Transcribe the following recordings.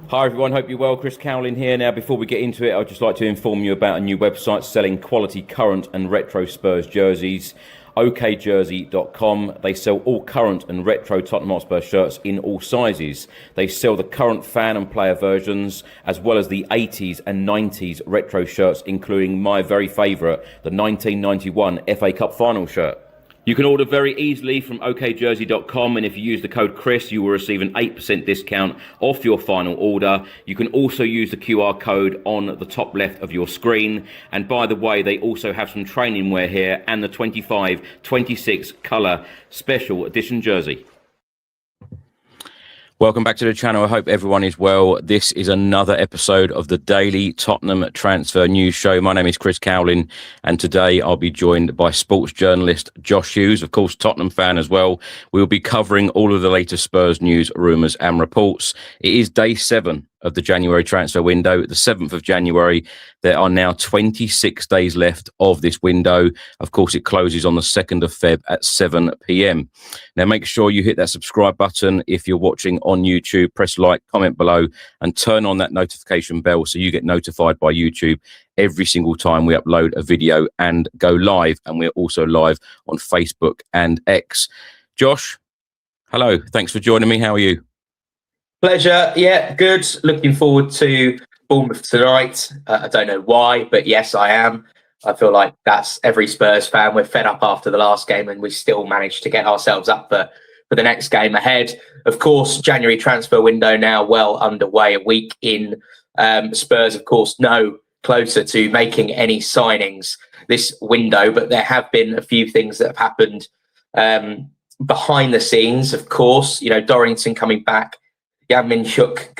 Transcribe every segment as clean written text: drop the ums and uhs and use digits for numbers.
Hi everyone, hope you're well. Chris Cowlin here. Now before we get into it, I'd just like to inform you about a new website selling quality current and retro Spurs jerseys, okjersey.com. They sell all current and retro Tottenham Hotspur shirts in all sizes. They sell the current fan and player versions, as well as the 80s and 90s retro shirts, including my very favourite, the 1991 FA Cup final shirt. You can order very easily from okjersey.com, and if you use the code Chris, you will receive an 8% discount off your final order. You can also use the QR code on the top left of your screen. And by the way, they also have some training wear here and the 25-26 colour special edition jersey. Welcome back to the channel. I hope everyone is well. This is another episode of the Daily Tottenham Transfer News Show. My name is Chris Cowlin, and today I'll be joined by sports journalist Josh Hughes, of course, Tottenham fan as well. We'll be covering all of the latest Spurs news, rumours and reports. It is day 7 of the January transfer window, the 7th of January. There are now 26 days left of this window. Of course, it closes on the 2nd of Feb at 7 p.m. Now, make sure you hit that subscribe button if you're watching on YouTube. Press like, comment below, and turn on that notification bell so you get notified by YouTube every single time we upload a video and go live. And we're also live on Facebook and X. Josh, hello. Thanks for joining me. How are you? Pleasure. Yeah, good. Looking forward to Bournemouth tonight. I don't know why, but yes, I am. I feel like that's every Spurs fan. We're fed up after the last game and we still managed to get ourselves up for the next game ahead. Of course, January transfer window now well underway, a week in. Spurs, of course, no closer to making any signings this window, but there have been a few things that have happened behind the scenes, of course. You know, Dorrington coming back, Min-hyuk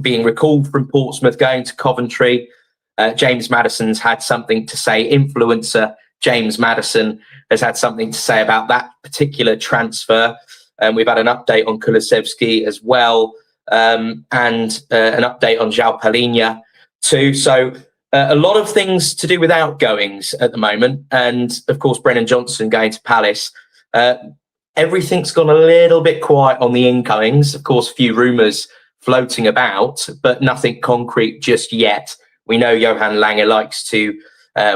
being recalled from Portsmouth, going to Coventry. James Maddison's had something to say. Influencer James Maddison has had something to say about that particular transfer. We've had an update on Kulusevski as well, and an update on João Palhinha too. So a lot of things to do with outgoings at the moment. And of course, Brennan Johnson going to Palace. Everything's gone a little bit quiet on the incomings. Of course, a few rumours floating about, but nothing concrete just yet. We know Johan Lange likes to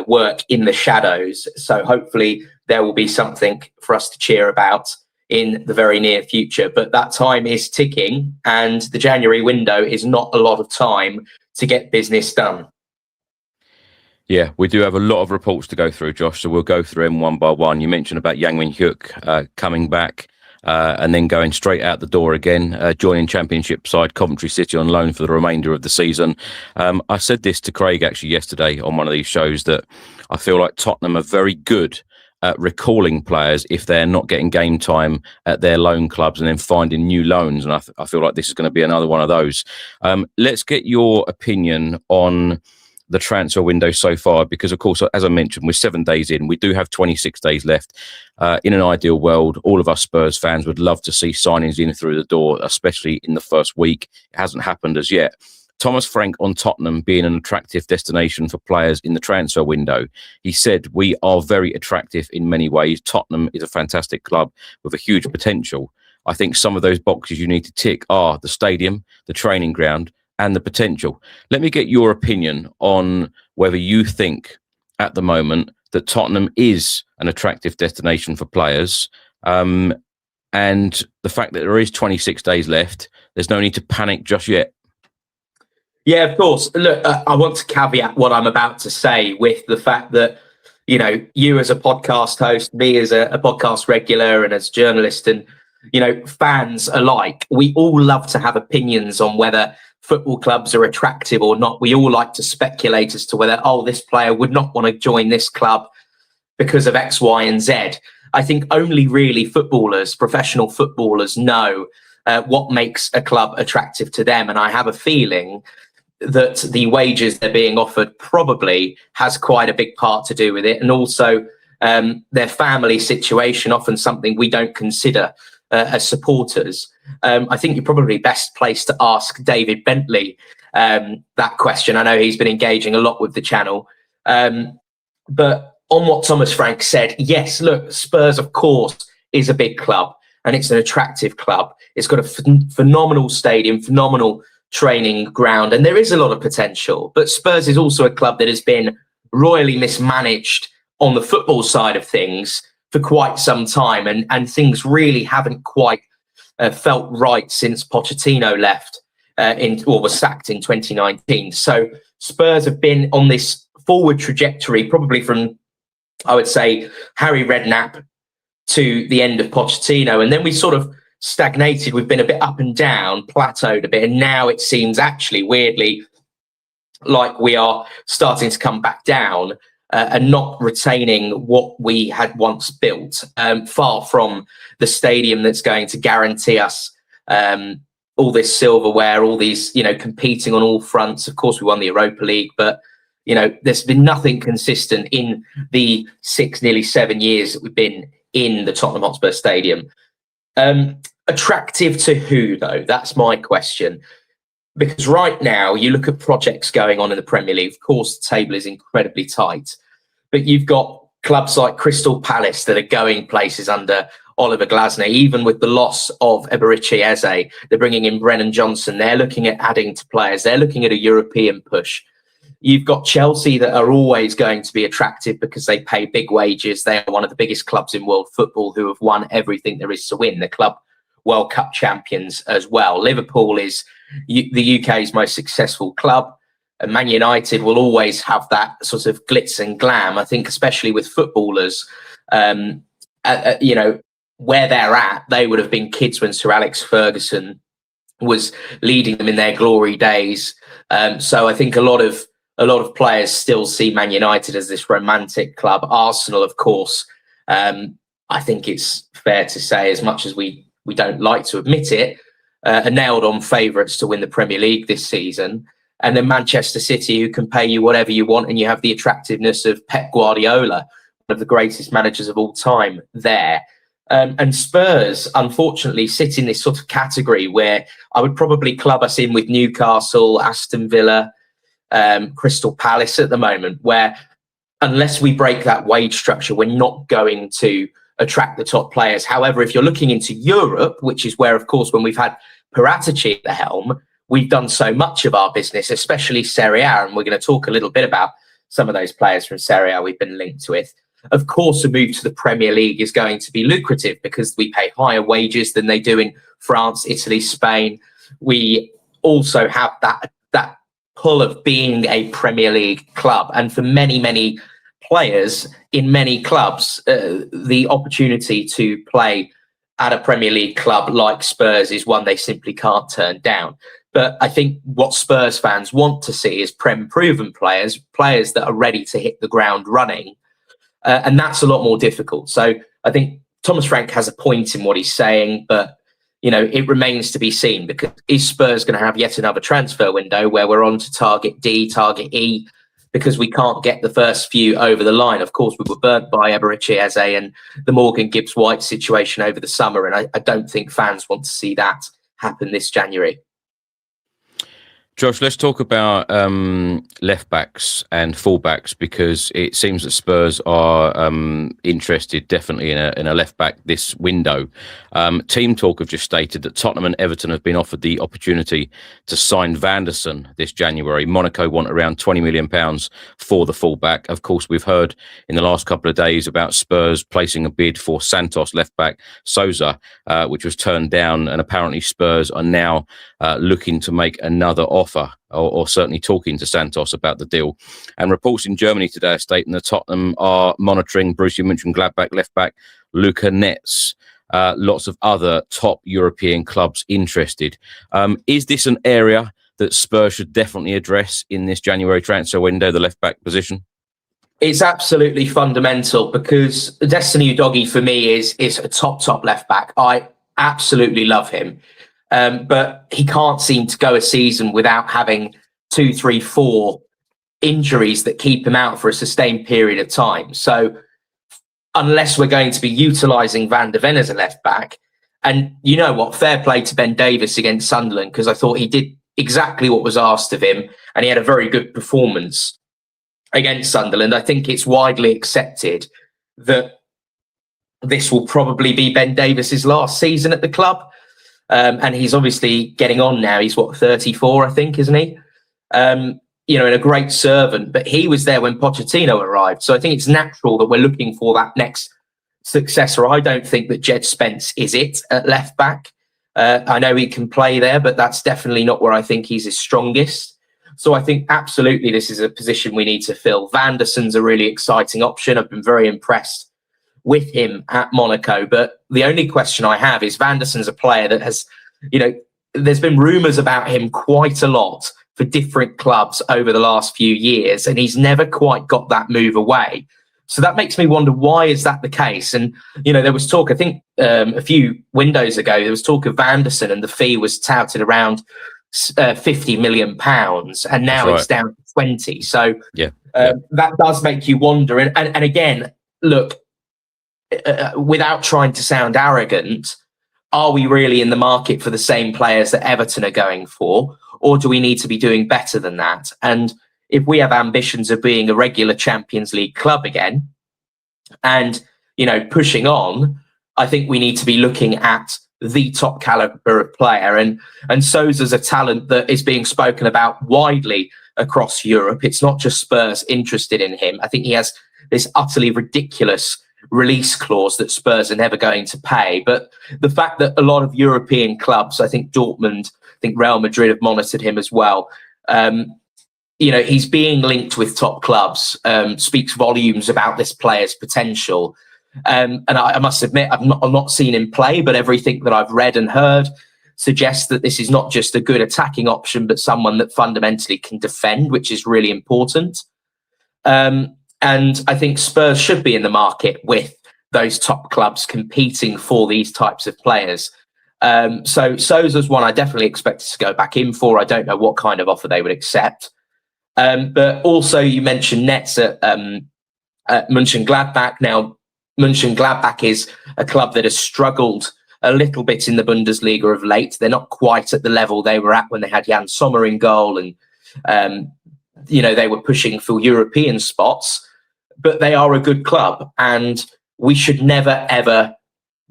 work in the shadows. So hopefully there will be something for us to cheer about in the very near future. But that time is ticking, and the January window is not a lot of time to get business done. Yeah, we do have a lot of reports to go through, Josh, so we'll go through them one by one. You mentioned about Yang Min-hyuk coming back and then going straight out the door again, joining Championship side Coventry City on loan for the remainder of the season. I said this to Craig actually yesterday on one of these shows, that I feel like Tottenham are very good at recalling players if they're not getting game time at their loan clubs and then finding new loans. And I feel like this is going to be another one of those. Let's get your opinion on the transfer window so far, because of course, as I mentioned, we're 7 days in. We do have 26 days left. In an ideal world, all of us Spurs fans would love to see signings in through the door, especially in the first week. It hasn't happened as yet. Thomas Frank on Tottenham being an attractive destination for players in the transfer window. He said, "We are very attractive in many ways. Tottenham is a fantastic club with a huge potential. I think some of those boxes you need to tick are the stadium, the training ground, and the potential." Let me get your opinion on whether you think at the moment that Tottenham is an attractive destination for players, and the fact that there is 26 days left. There's no need to panic just yet. Yeah, of course. Look, I want to caveat what I'm about to say with the fact that, you know, you as a podcast host, me as a podcast regular, and as journalist, and, you know, fans alike, we all love to have opinions on whether football clubs are attractive or not. We all like to speculate as to whether, this player would not want to join this club because of X, Y, and Z. I think only really footballers, professional footballers, know what makes a club attractive to them. And I have a feeling that the wages they're being offered probably has quite a big part to do with it. And also their family situation, often something we don't consider as supporters. I think you're probably best placed to ask David Bentley that question. I know he's been engaging a lot with the channel. But on what Thomas Frank said, yes, look, Spurs, of course, is a big club and it's an attractive club. It's got a phenomenal stadium, phenomenal training ground, and there is a lot of potential. But Spurs is also a club that has been royally mismanaged on the football side of things for quite some time, and things really haven't quite felt right since Pochettino left or was sacked in 2019. So Spurs have been on this forward trajectory, probably from, I would say, Harry Redknapp to the end of Pochettino, and then we sort of stagnated. We've been a bit up and down, plateaued a bit, and now it seems actually weirdly like we are starting to come back down and not retaining what we had once built, far from the stadium that's going to guarantee us all this silverware, all these, competing on all fronts. Of course, we won the Europa League, but there's been nothing consistent in the nearly 7 years that we've been in the Tottenham Hotspur Stadium. Attractive to who, though? That's my question. Because right now, you look at projects going on in the Premier League. Of course, the table is incredibly tight. But you've got clubs like Crystal Palace that are going places under Oliver Glasner. Even with the loss of Eberichi Eze, they're bringing in Brennan Johnson. They're looking at adding to players. They're looking at a European push. You've got Chelsea that are always going to be attractive because they pay big wages. They are one of the biggest clubs in world football who have won everything there is to win. The club World Cup champions as well. Liverpool is the UK's most successful club. And Man United will always have that sort of glitz and glam. I think especially with footballers, where they're at, they would have been kids when Sir Alex Ferguson was leading them in their glory days. So I think a lot of players still see Man United as this romantic club. Arsenal, of course, I think it's fair to say, as much as we don't like to admit it, are nailed on favourites to win the Premier League this season. And then Manchester City, who can pay you whatever you want, and you have the attractiveness of Pep Guardiola, one of the greatest managers of all time there. And Spurs, unfortunately, sit in this sort of category where I would probably club us in with Newcastle, Aston Villa, Crystal Palace at the moment, where unless we break that wage structure, we're not going to attract the top players. However, if you're looking into Europe, which is where, of course, when we've had Paratici at the helm, we've done so much of our business, especially Serie A, and we're going to talk a little bit about some of those players from Serie A we've been linked with. Of course, a move to the Premier League is going to be lucrative because we pay higher wages than they do in France, Italy, Spain. We also have that pull of being a Premier League club. And for many, many players in many clubs, the opportunity to play at a Premier League club like Spurs is one they simply can't turn down. But I think what Spurs fans want to see is Prem-proven players that are ready to hit the ground running. And that's a lot more difficult. So I think Thomas Frank has a point in what he's saying, but it remains to be seen, because is Spurs going to have yet another transfer window where we're on to target D, target E, because we can't get the first few over the line? Of course, we were burnt by Eberichi Eze and the Morgan Gibbs-White situation over the summer, and I don't think fans want to see that happen this January. Josh, let's talk about left backs and full backs, because it seems that Spurs are interested definitely in a left back this window. Team Talk have just stated that Tottenham and Everton have been offered the opportunity to sign Vanderson this January. Monaco want around £20 million for the full back. Of course, we've heard in the last couple of days about Spurs placing a bid for Santos left back Sousa, which was turned down, and apparently Spurs are now looking to make another offer, or certainly talking to Santos about the deal. And reports in Germany today are stating that Tottenham are monitoring Borussia Mönchengladbach left back Luca Netz. Lots of other top European clubs interested. Is this an area that Spurs should definitely address in this January transfer window, the left back position? It's absolutely fundamental, because Destiny Udogie for me is a top left back. I absolutely love him. But he can't seem to go a season without having 2, 3, 4 injuries that keep him out for a sustained period of time. So unless we're going to be utilising Van de Ven as a left back, And you know what? Fair play to Ben Davies against Sunderland, because I thought he did exactly what was asked of him, and he had a very good performance against Sunderland. I think it's widely accepted that this will probably be Ben Davies's last season at the club. And he's obviously getting on now. He's 34, I think, isn't he? And a great servant, but he was there when Pochettino arrived. So I think it's natural that we're looking for that next successor. I don't think that Jed Spence is it at left back. I know he can play there, but that's definitely not where I think he's his strongest. So I think absolutely this is a position we need to fill. Van der Sen's a really exciting option. I've been very impressed with him at Monaco. But the only question I have is Van der Sen's a player that has, there's been rumours about him quite a lot for different clubs over the last few years, and he's never quite got that move away. So that makes me wonder, why is that the case? And, there was talk, I think a few windows ago, there was talk of Van der Sen, and the fee was touted around £50 million, and now it's down to 20. So that does make you wonder. And again, look, without trying to sound arrogant, are we really in the market for the same players that Everton are going for, or do we need to be doing better than that? And if we have ambitions of being a regular Champions League club again and, pushing on, I think we need to be looking at the top caliber of player. And Sousa's a talent that is being spoken about widely across Europe. It's not just Spurs interested in him. I think he has this utterly ridiculous release clause that Spurs are never going to pay. But the fact that a lot of European clubs, I think Dortmund, I think Real Madrid have monitored him as well. He's being linked with top clubs, speaks volumes about this player's potential. And I must admit, I've not seen him play, but everything that I've read and heard suggests that this is not just a good attacking option, but someone that fundamentally can defend, which is really important. And I think Spurs should be in the market with those top clubs competing for these types of players. So Sousa's one I definitely expected to go back in for. I don't know what kind of offer they would accept. But also you mentioned Nets at Mönchengladbach. Now, Mönchengladbach is a club that has struggled a little bit in the Bundesliga of late. They're not quite at the level they were at when they had Jan Sommer in goal, and they were pushing for European spots. But they are a good club, and we should never, ever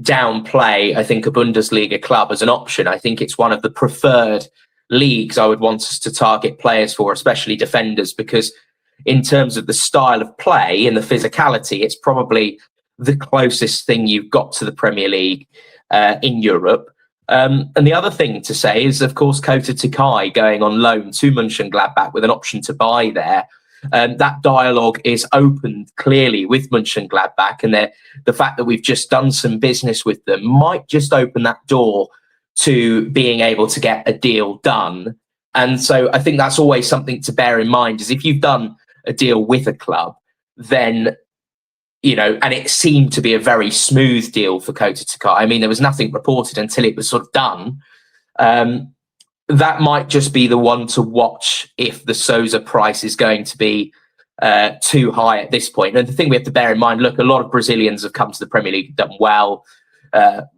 downplay, I think, a Bundesliga club as an option. I think it's one of the preferred leagues I would want us to target players for, especially defenders, because in terms of the style of play and the physicality, it's probably the closest thing you've got to the Premier League in Europe. And the other thing to say is, of course, Kota Takai going on loan to Mönchengladbach with an option to buy there. That dialogue is opened clearly with Mönchengladbach, and the fact that we've just done some business with them might just open that door to being able to get a deal done. And so I think that's always something to bear in mind, is if you've done a deal with a club, then, and it seemed to be a very smooth deal for Kota Takai. I mean, there was nothing reported until it was sort of done. That might just be the one to watch if the Sousa price is going to be too high at this point. And the thing we have to bear in mind, look, a lot of Brazilians have come to the Premier League, done well.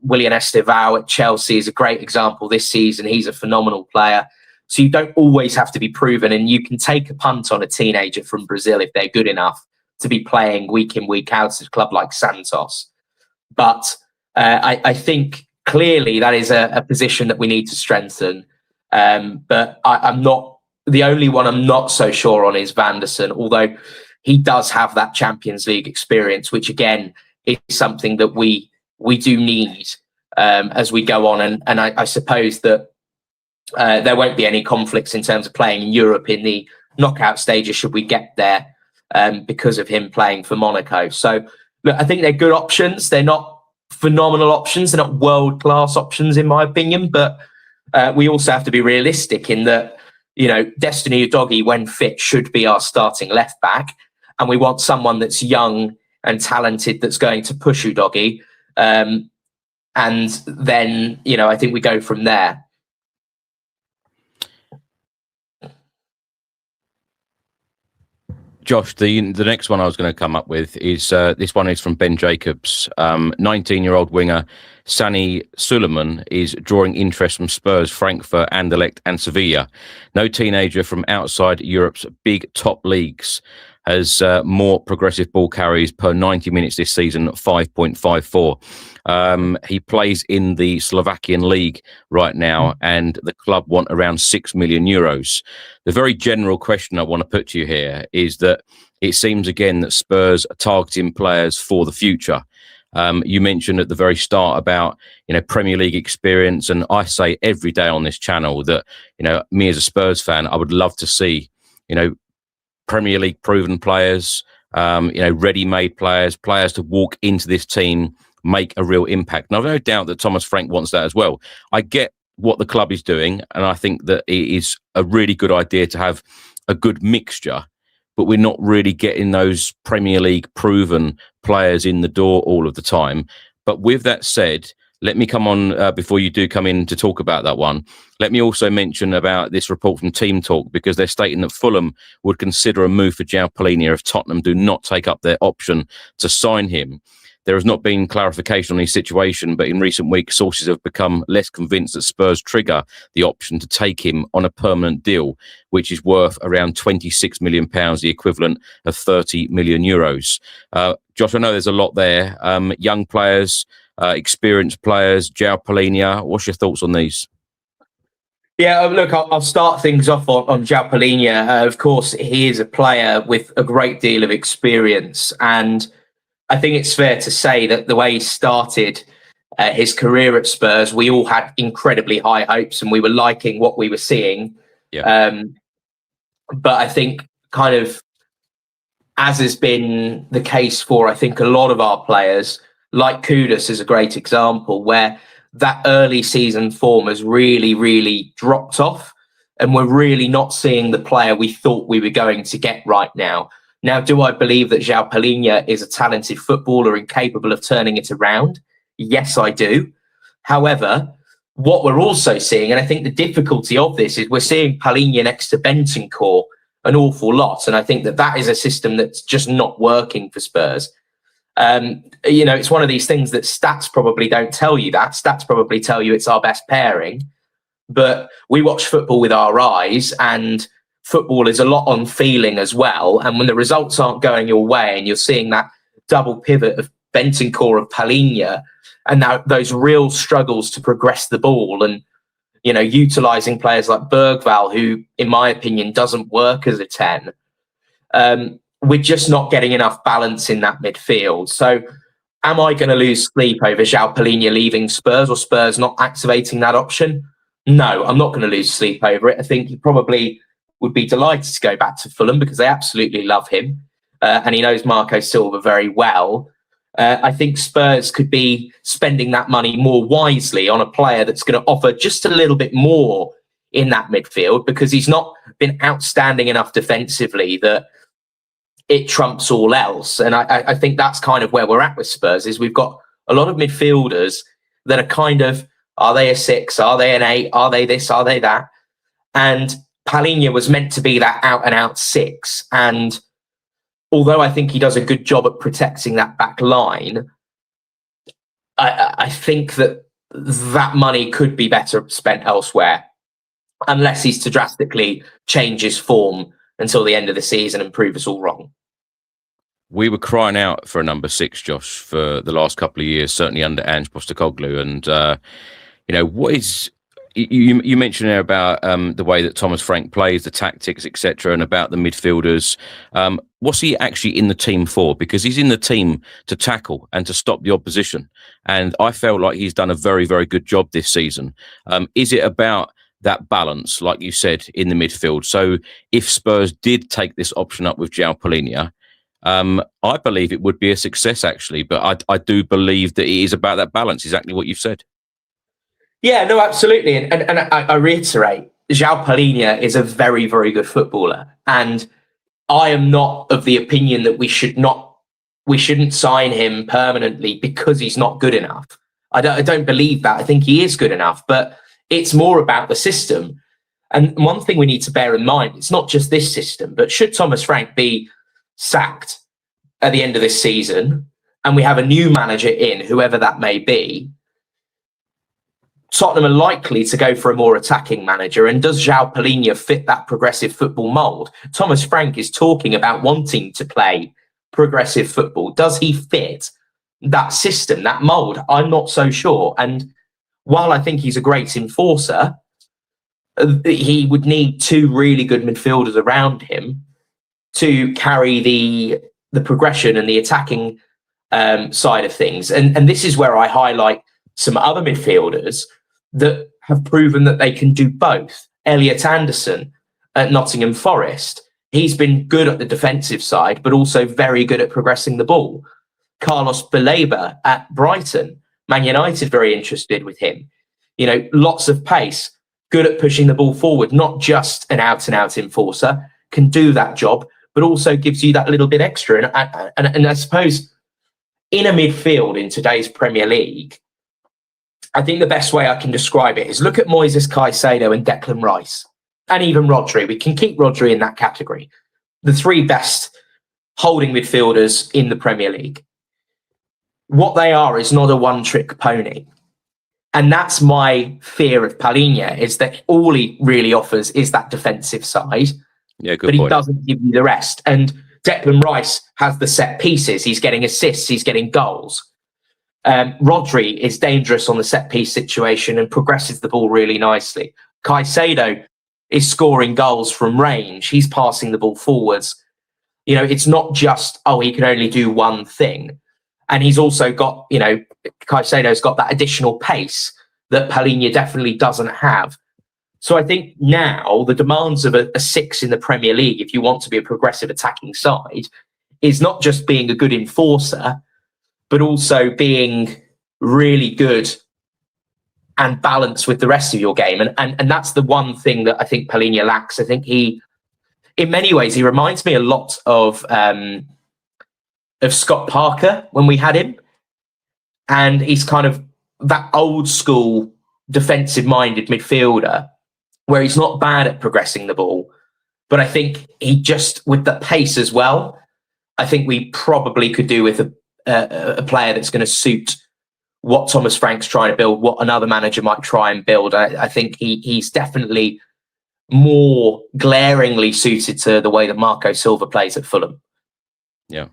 Willian Estevao at Chelsea is a great example this season. He's a phenomenal player. So you don't always have to be proven, and you can take a punt on a teenager from Brazil if they're good enough to be playing week in, week out at a club like Santos. But I think clearly that is a position that we need to strengthen. But I'm not, the only one I'm not so sure on is Van der Sen, although he does have that Champions League experience, which again is something that we do need as we go on. And I suppose that there won't be any conflicts in terms of playing in Europe in the knockout stages should we get there, because of him playing for Monaco. So look, I think they're good options. They're not phenomenal options. They're not world-class options, in my opinion. But we also have to be realistic in that, Destiny Udogie, when fit, should be our starting left back. And we want someone that's young and talented that's going to push Udogie. And then, I think we go from there. Josh, the next one I was going to come up with is this one is from Ben Jacobs. 19-year-old winger Sani Suleiman is drawing interest from Spurs, Frankfurt, Anderlecht and Sevilla. No teenager from outside Europe's big top leagues has more progressive ball carries per 90 minutes this season, 5.54. He plays in the Slovakian league right now, and the club want around 6 million euros. The very general question I want to put to you here is that it seems again that Spurs are targeting players for the future. You mentioned at the very start about, Premier League experience. And I say every day on this channel that, me as a Spurs fan, I would love to see, Premier League proven players, ready-made players to walk into this team, make a real impact. And I've no doubt that Thomas Frank wants that as well. I get what the club is doing, and I think that it is a really good idea to have a good mixture, but we're not really getting those Premier League proven players in the door all of the time. But with that said, let me come on before you do come in to talk about that one. Let me also mention about this report from Team Talk, because they're stating that Fulham would consider a move for João Palhinha if Tottenham do not take up their option to sign him. There has not been clarification on his situation, but in recent weeks, sources have become less convinced that Spurs trigger the option to take him on a permanent deal, which is worth around £26 million, the equivalent of 30 million euros. Josh, I know there's a lot there. Young players, experienced players, João Palhinha. What's your thoughts on these? Yeah, look, I'll start things off on João Palhinha. Of course, he is a player with a great deal of experience, and I think it's fair to say that the way he started his career at Spurs, we all had incredibly high hopes and we were liking what we were seeing. Yeah. But I think kind of, as has been the case for, I think, a lot of our players, like Kudus is a great example, where that early season form has really, really dropped off, and we're really not seeing the player we thought we were going to get right now. Now, do I believe that João Palhinha is a talented footballer and capable of turning it around? Yes, I do. However, what we're also seeing, and I think the difficulty of this, is we're seeing Palhinha next to Bentancur an awful lot. And I think that is a system that's just not working for Spurs. It's one of these things that stats probably don't tell you that. Stats probably tell you it's our best pairing. But we watch football with our eyes, and football is a lot on feeling as well. And when the results aren't going your way and you're seeing that double pivot of Bentancur of Palhinha, and now those real struggles to progress the ball, and utilising players like Bergvall, who, in my opinion, doesn't work as a 10, we're just not getting enough balance in that midfield. So am I going to lose sleep over João Palhinha leaving Spurs, or Spurs not activating that option? No, I'm not going to lose sleep over it. I think he probably would be delighted to go back to Fulham because they absolutely love him. And he knows Marco Silva very well. I think Spurs could be spending that money more wisely on a player that's going to offer just a little bit more in that midfield, because he's not been outstanding enough defensively that it trumps all else. And I think that's kind of where we're at with Spurs, is we've got a lot of midfielders that are kind of, are they a 6? Are they an 8? Are they this? Are they that? And Palhinha was meant to be that out-and-out 6. And although I think he does a good job at protecting that back line, I think that money could be better spent elsewhere, unless he's to drastically change his form until the end of the season and prove us all wrong. We were crying out for a number 6, Josh, for the last couple of years, certainly under Ange Postecoglou. And, what is... You mentioned there about the way that Thomas Frank plays, the tactics, etc., and about the midfielders. What's he actually in the team for? Because he's in the team to tackle and to stop the opposition. And I felt like he's done a very, very good job this season. Is it about that balance, like you said, in the midfield? So if Spurs did take this option up with João Palhinha, I believe it would be a success, actually. But I do believe that it is about that balance, exactly what you've said. Yeah, no, absolutely. And I reiterate, João Palhinha is a very, very good footballer. And I am not of the opinion that we shouldn't sign him permanently because he's not good enough. I don't believe that. I think he is good enough, but it's more about the system. And one thing we need to bear in mind, it's not just this system, but should Thomas Frank be sacked at the end of this season and we have a new manager in, whoever that may be, Tottenham are likely to go for a more attacking manager. And does João Palhinha fit that progressive football mould? Thomas Frank is talking about wanting to play progressive football. Does he fit that system, that mould? I'm not so sure. And while I think he's a great enforcer, he would need two really good midfielders around him to carry the progression and the attacking side of things. And this is where I highlight some other midfielders that have proven that they can do both. Elliot Anderson at Nottingham Forest. He's been good at the defensive side, but also very good at progressing the ball. Carlos Baleba at Brighton. Man United very interested with him. You know, lots of pace, good at pushing the ball forward, not just an out-and-out enforcer, can do that job, but also gives you that little bit extra. And I suppose in a midfield in today's Premier League, I think the best way I can describe it is look at Moises Caicedo and Declan Rice, and even Rodri. We can keep Rodri in that category. The three best holding midfielders in the Premier League. What they are is not a one-trick pony. And that's my fear of Palhinha, is that all he really offers is that defensive side. Yeah, good but point. He doesn't give you the rest. And Declan Rice has the set pieces. He's getting assists. He's getting goals. Rodri is dangerous on the set piece situation and progresses the ball really nicely. Caicedo is scoring goals from range. He's passing the ball forwards. You know, it's not just, he can only do one thing. And he's also got, Caicedo's got that additional pace that Palhinha definitely doesn't have. So I think now the demands of a six in the Premier League, if you want to be a progressive attacking side, is not just being a good enforcer, but also being really good and balanced with the rest of your game. And that's the one thing that I think Palhinha lacks. I think he, in many ways, he reminds me a lot of Scott Parker when we had him. And he's kind of that old school defensive-minded midfielder where he's not bad at progressing the ball. But I think he just, with the pace as well, I think we probably could do with a player that's going to suit what Thomas Frank's trying to build, what another manager might try and build. I think he's definitely more glaringly suited to the way that Marco Silva plays at Fulham. Yeah.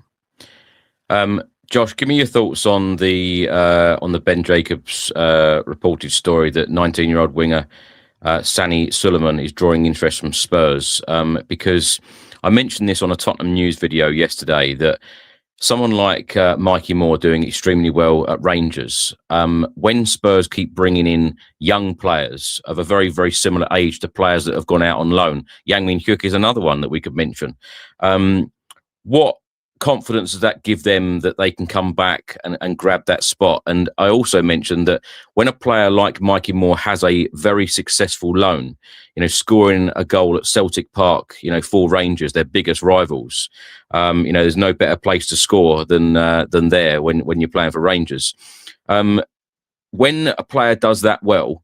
Josh, give me your thoughts on the Ben Jacobs reported story that 19-year-old winger Sani Suleiman is drawing interest from Spurs, because I mentioned this on a Tottenham news video yesterday that someone like Mikey Moore doing extremely well at Rangers, when Spurs keep bringing in young players of a very, very similar age to players that have gone out on loan, Yang Min-hyuk is another one that we could mention. What confidence does that give them that they can come back and grab that spot? And I also mentioned that when a player like Mikey Moore has a very successful loan, scoring a goal at Celtic Park, for Rangers, their biggest rivals, there's no better place to score than there when you're playing for Rangers. When a player does that well,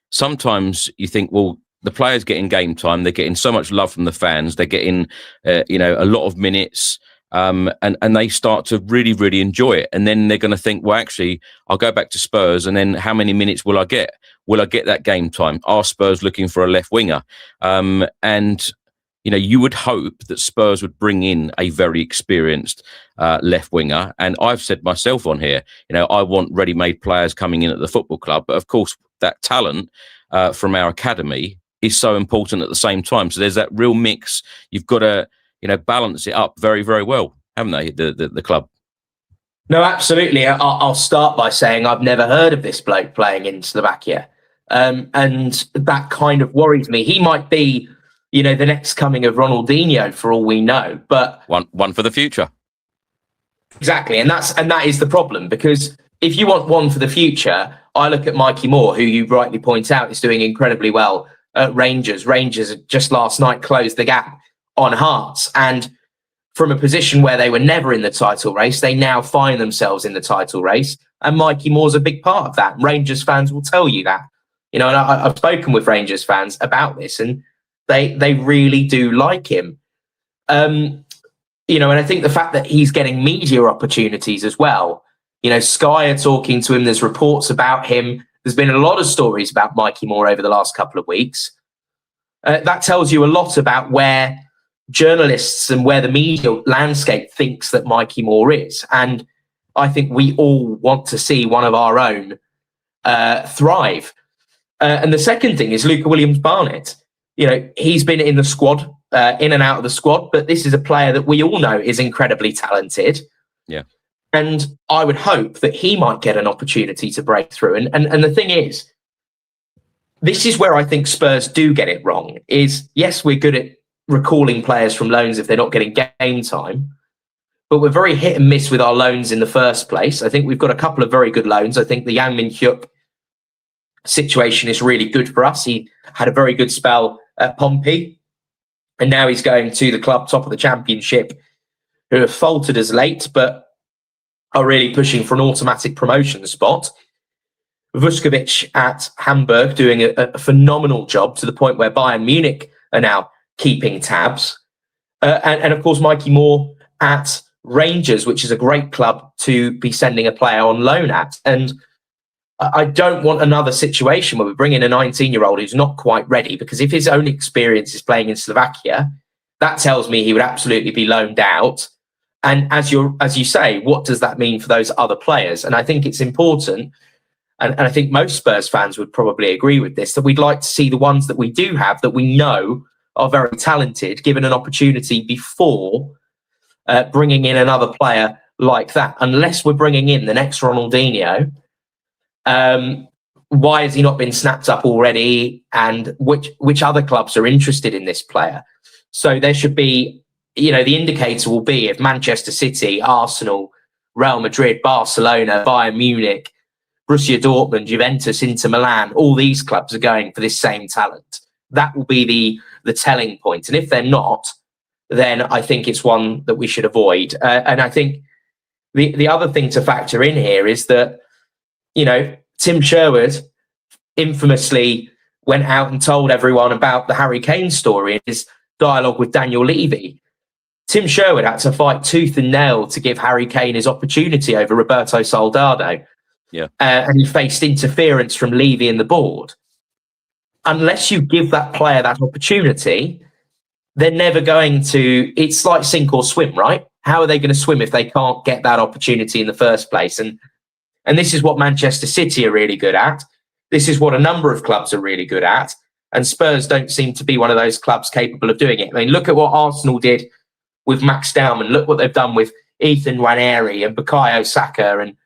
sometimes you think, well, the players getting game time. They're getting so much love from the fans. They're getting, a lot of minutes, and they start to really, really enjoy it. And then they're going to think, well, actually, I'll go back to Spurs. And then how many minutes will I get? Will I get that game time? Are Spurs looking for a left winger? You would hope that Spurs would bring in a very experienced left winger. And I've said myself on here, I want ready-made players coming in at the football club. But of course, that talent from our academy is so important at the same time. So there's that real mix. You've got to, balance it up very, very well, haven't they, the club? No, absolutely. I'll start by saying I've never heard of this bloke playing in Slovakia. And that kind of worries me. He might be, the next coming of Ronaldinho for all we know. But one for the future. Exactly. And that is the problem, because if you want one for the future, I look at Mikey Moore, who you rightly point out is doing incredibly well at Rangers. Rangers just last night closed the gap on Hearts, and from a position where they were never in the title race, they now find themselves in the title race, and Mikey Moore's a big part of that. Rangers fans will tell you that. And I've spoken with Rangers fans about this, and they really do like him. and I think the fact that he's getting media opportunities as well. Sky are talking to him. There's reports about him. There's been a lot of stories about Mikey Moore over the last couple of weeks. That tells you a lot about where journalists and where the media landscape thinks that Mikey Moore is. And I think we all want to see one of our own thrive. And the second thing is Luca Williams-Barnett. He's been in the squad, in and out of the squad, but this is a player that we all know is incredibly talented. Yeah. And I would hope that he might get an opportunity to break through. And the thing is, this is where I think Spurs do get it wrong, is yes, we're good at recalling players from loans if they're not getting game time, but we're very hit and miss with our loans in the first place. I think we've got a couple of very good loans. I think the Yang Min-hyuk situation is really good for us. He had a very good spell at Pompey, and now he's going to the club top of the Championship, who have faltered as late, but are really pushing for an automatic promotion spot. Vuskovic at Hamburg doing a phenomenal job, to the point where Bayern Munich are now keeping tabs. And of course, Mikey Moore at Rangers, which is a great club to be sending a player on loan at. And I don't want another situation where we bring in a 19-year-old who's not quite ready, because if his only experience is playing in Slovakia, that tells me he would absolutely be loaned out. And as you say, what does that mean for those other players? And I think it's important, and I think most Spurs fans would probably agree with this, that we'd like to see the ones that we do have, that we know are very talented, given an opportunity before bringing in another player like that. Unless we're bringing in the next Ronaldinho, why has he not been snapped up already? And which other clubs are interested in this player? So there should be, the indicator will be if Manchester City, Arsenal, Real Madrid, Barcelona, Bayern Munich, Borussia Dortmund, Juventus, Inter Milan, all these clubs are going for this same talent. That will be the telling point. And if they're not, then I think it's one that we should avoid. And I think the other thing to factor in here is that, Tim Sherwood infamously went out and told everyone about the Harry Kane story in his dialogue with Daniel Levy. Tim Sherwood had to fight tooth and nail to give Harry Kane his opportunity over Roberto Soldado. Yeah. And he faced interference from Levy and the board. Unless you give that player that opportunity, they're never going to, it's like sink or swim, right? How are they going to swim if they can't get that opportunity in the first place? And this is what Manchester City are really good at. This is what a number of clubs are really good at. And Spurs don't seem to be one of those clubs capable of doing it. I mean, look at what Arsenal did with Max Dowman. Look what they've done with Ethan Nwaneri and Bukayo Saka, and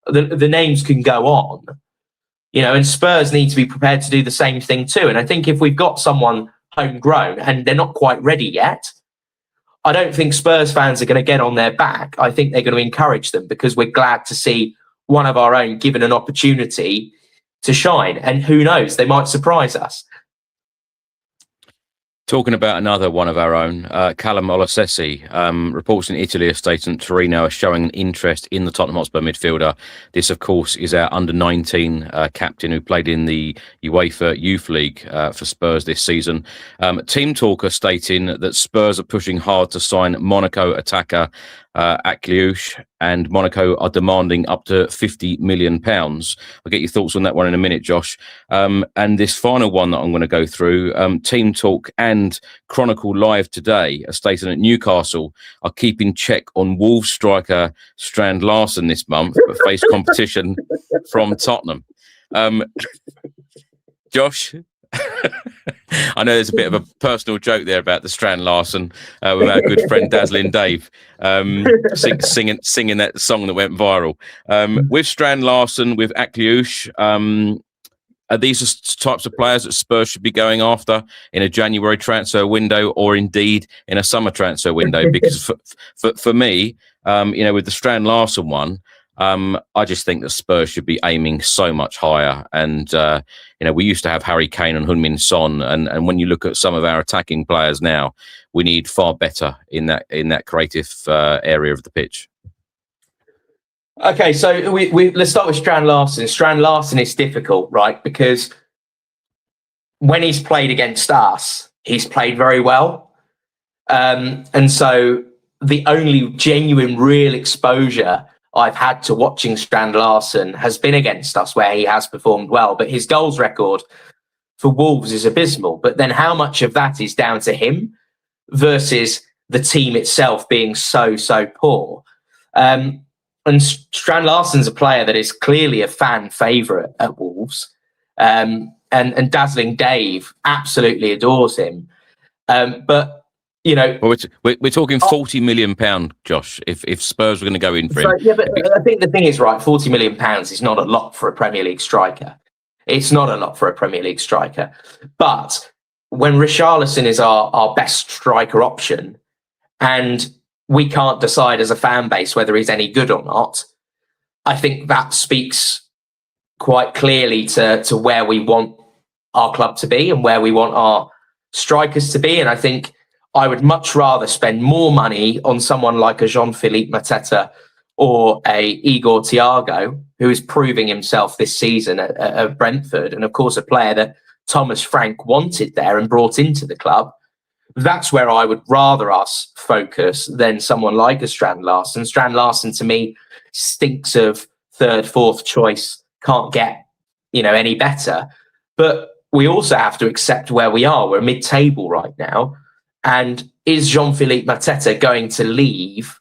the names can go on. And Spurs need to be prepared to do the same thing too. And I think if we've got someone homegrown and they're not quite ready yet, I don't think Spurs fans are going to get on their back. I think they're going to encourage them, because we're glad to see one of our own given an opportunity to shine. And who knows, they might surprise us. Talking about another one of our own, Callum Olosesi, reports in Italy are stating Torino are showing an interest in the Tottenham Hotspur midfielder. This, of course, is our under-19 captain who played in the UEFA Youth League for Spurs this season. Team Talker stating that Spurs are pushing hard to sign Monaco attacker Akliouche, and Monaco are demanding up to £50 million. I'll get your thoughts on that one in a minute, Josh. And this final one that I'm going to go through, Team Talk and Chronicle Live today are stating that Newcastle are keeping check on Wolves striker Strand Larsen this month, but face competition from Tottenham. Josh? I know there's a bit of a personal joke there about the Strand Larsen with our good friend Dazzling Dave singing that song that went viral. With Strand Larsen, with Akliouche, are these the types of players that Spurs should be going after in a January transfer window, or indeed in a summer transfer window? Because for me, with the Strand Larsen one, I just think that Spurs should be aiming so much higher. And, we used to have Harry Kane and Heung-min Son. And when you look at some of our attacking players now, we need far better in that creative area of the pitch. Okay, so let's start with Strand Larsen. Strand Larsen is difficult, right? Because when he's played against us, he's played very well. And so the only genuine, real exposure I've had to watching Strand Larsen has been against us, where he has performed well. But his goals record for Wolves is abysmal. But then how much of that is down to him versus the team itself being so poor? And Strand Larsen's a player that is clearly a fan favourite at Wolves. And Dazzling Dave absolutely adores him. But you know, well, we're talking £40 million, Josh. If Spurs were going to go in for him, yeah, but I think the thing is, right, £40 million is not a lot for a Premier League striker. It's not a lot for a Premier League striker. But when Richarlison is our best striker option, and we can't decide as a fan base whether he's any good or not, I think that speaks quite clearly to where we want our club to be and where we want our strikers to be. And I think I would much rather spend more money on someone like a Jean-Philippe Mateta or a Igor Thiago, who is proving himself this season at Brentford, and of course a player that Thomas Frank wanted there and brought into the club. That's where I would rather us focus than someone like a Strand Larsen. Strand Larsen, to me, stinks of third, fourth choice, can't get any better. But we also have to accept where we are. We're mid-table right now. And is Jean-Philippe Mateta going to leave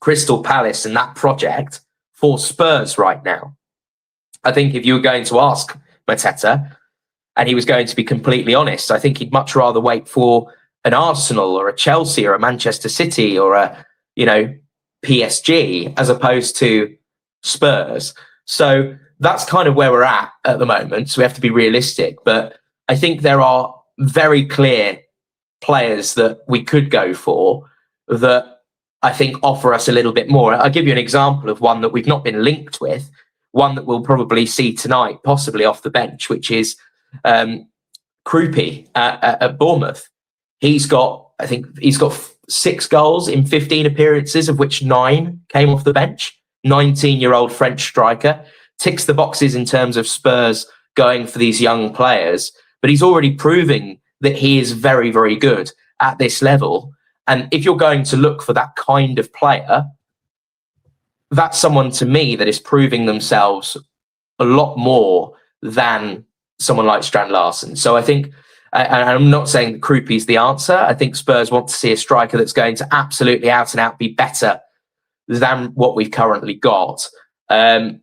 Crystal Palace and that project for Spurs right now? I think if you were going to ask Mateta, and he was going to be completely honest, I think he'd much rather wait for an Arsenal or a Chelsea or a Manchester City or a, PSG as opposed to Spurs. So that's kind of where we're at the moment. So we have to be realistic. But I think there are very clear players that we could go for that I think offer us a little bit more. I'll give you an example of one that we've not been linked with, one that we'll probably see tonight, possibly off the bench, which is Kruppi at Bournemouth. He's got 6 goals in 15 appearances, of which 9 came off the bench. 19-year-old French striker, ticks the boxes in terms of Spurs going for these young players, but he's already proving that he is very, very good at this level. And if you're going to look for that kind of player, that's someone to me that is proving themselves a lot more than someone like Strand Larsen. So I think, and I'm not saying that Kruppi is the answer. I think Spurs want to see a striker that's going to absolutely out and out be better than what we've currently got. To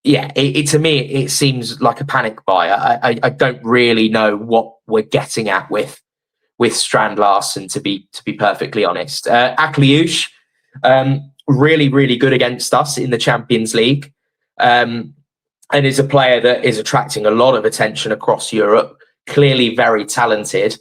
me, it seems like a panic buy. I don't really know what we're getting at with Strand Larsen, to be perfectly honest. Akliouche, really, really good against us in the Champions League, and is a player that is attracting a lot of attention across Europe. Clearly very talented.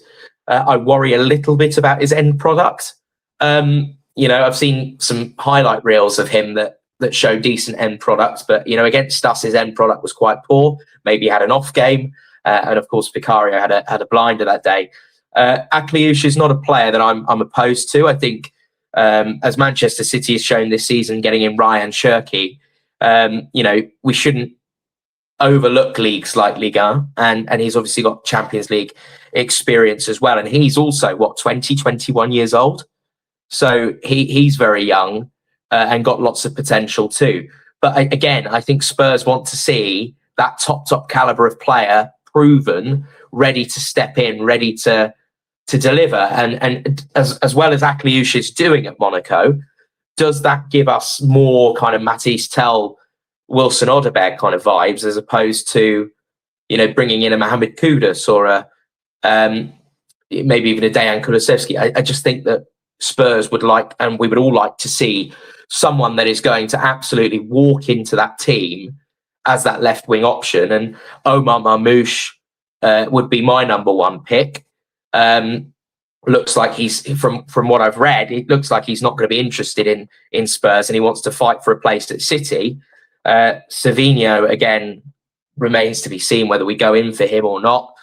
I worry a little bit about his end product. I've seen some highlight reels of him that show decent end products, but against us, his end product was quite poor. Maybe he had an off game, and of course Vicario had a blinder that day. Akliouche is not a player that I'm opposed to. I think as Manchester City has shown this season, getting in Ryan Cherki, we shouldn't overlook leagues like Ligue 1, and he's obviously got Champions League experience as well. And he's also 21 years old. So he's very young and got lots of potential too. But again, I think Spurs want to see that top caliber of player proven, ready to step in, ready to deliver. And as well as Akliouche is doing at Monaco, does that give us more kind of Matisse Tell, Wilson Odobert kind of vibes, as opposed to, bringing in a Mohamed Kudus or maybe even a Dejan Kulusevski? I just think that Spurs would like, and we would all like to see, someone that is going to absolutely walk into that team as that left wing option. And Omar Marmoush would be my number one pick. Looks like he's, from what I've read, it looks like he's not going to be interested in Spurs, and he wants to fight for a place at City. Savinho, again, remains to be seen whether we go in for him or not.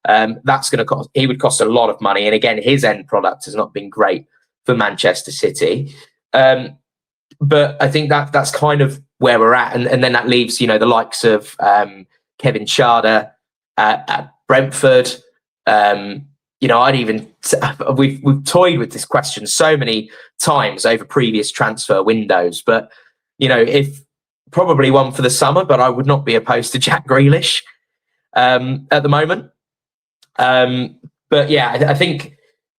That's going to cost, he would cost a lot of money. And again, his end product has not been great for Manchester City. But I think that's kind of where we're at. And then that leaves, the likes of Kevin Schade at Brentford, we've toyed with this question so many times over previous transfer windows, but if probably one for the summer, but I would not be opposed to Jack Grealish at the moment. But yeah, I think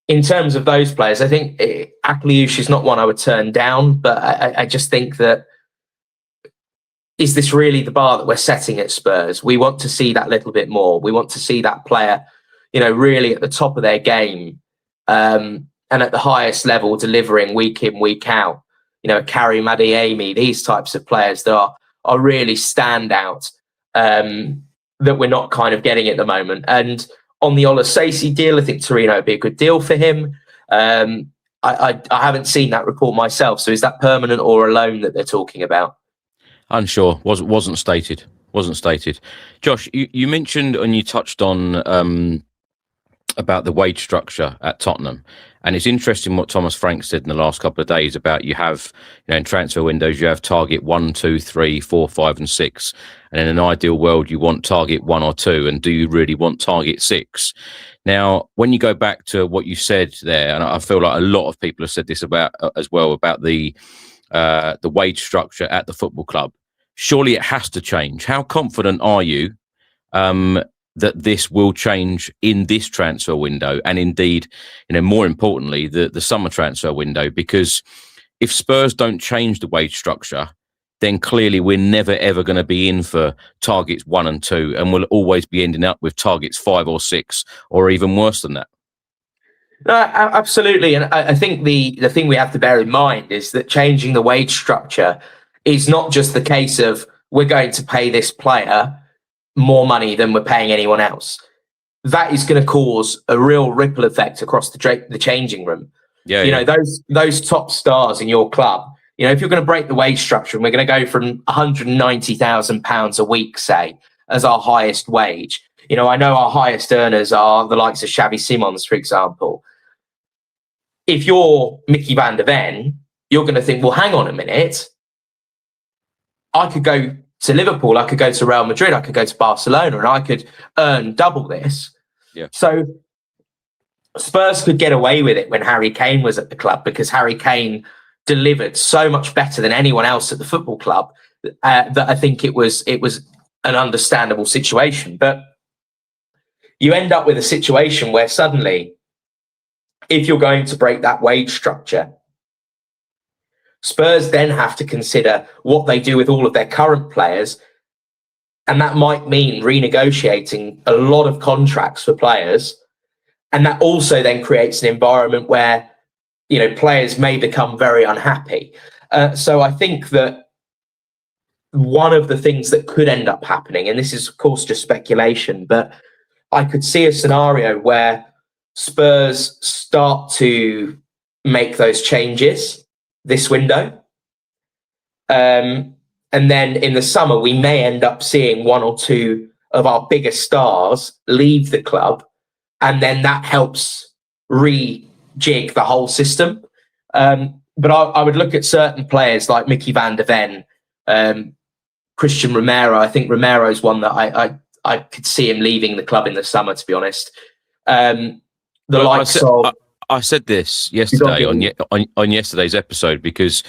in terms of those players, I think Akliouche is not one I would turn down, but I just think that, is this really the bar that we're setting at Spurs? We want to see that little bit more. We want to see that player, really at the top of their game, and at the highest level, delivering week in, week out. Karim Adeyemi, these types of players that are really standout, that we're not kind of getting at the moment. And on the Olasasi deal, I think Torino would be a good deal for him. I haven't seen that report myself. So is that permanent or a loan that they're talking about? Unsure. Wasn't stated. Josh, you mentioned and you touched on about the wage structure at Tottenham, and it's interesting what Thomas Frank said in the last couple of days about you have, in transfer windows, you have target 1, 2, 3, 4, 5, and 6, and in an ideal world, you want target 1 or 2, and do you really want target 6? Now, when you go back to what you said there, and I feel like a lot of people have said this about as well about the wage structure at the football club. Surely it has to change. How confident are you that this will change in this transfer window, and indeed, more importantly, the summer transfer window? Because if Spurs don't change the wage structure, then clearly we're never ever going to be in for targets 1 and 2, and we'll always be ending up with targets 5 or 6, or even worse than that. No, absolutely. And I think the thing we have to bear in mind is that changing the wage structure is not just the case of we're going to pay this player more money than we're paying anyone else. That is going to cause a real ripple effect across the changing room. Yeah, those top stars in your club, if you're going to break the wage structure and we're going to go from £190,000 a week, say, as our highest wage. I know our highest earners are the likes of Xavi Simons, for example. If you're Mickey van der Ven, you're going to think, well, hang on a minute. I could go to Liverpool, I could go to Real Madrid, I could go to Barcelona, and I could earn double this. Yeah. So Spurs could get away with it when Harry Kane was at the club, because Harry Kane delivered so much better than anyone else at the football club that I think it was an understandable situation. But you end up with a situation where suddenly, if you're going to break that wage structure, Spurs then have to consider what they do with all of their current players. And that might mean renegotiating a lot of contracts for players. And that also then creates an environment where, players may become very unhappy. So I think that one of the things that could end up happening, and this is, of course, just speculation, but I could see a scenario where Spurs start to make those changes this window. And then in the summer, we may end up seeing 1 or 2 of our biggest stars leave the club. And then that helps rejig the whole system. But I would look at certain players like Mickey van der Ven, Christian Romero. I think Romero is one that I could see him leaving the club in the summer, to be honest. I said this yesterday on yesterday's episode, because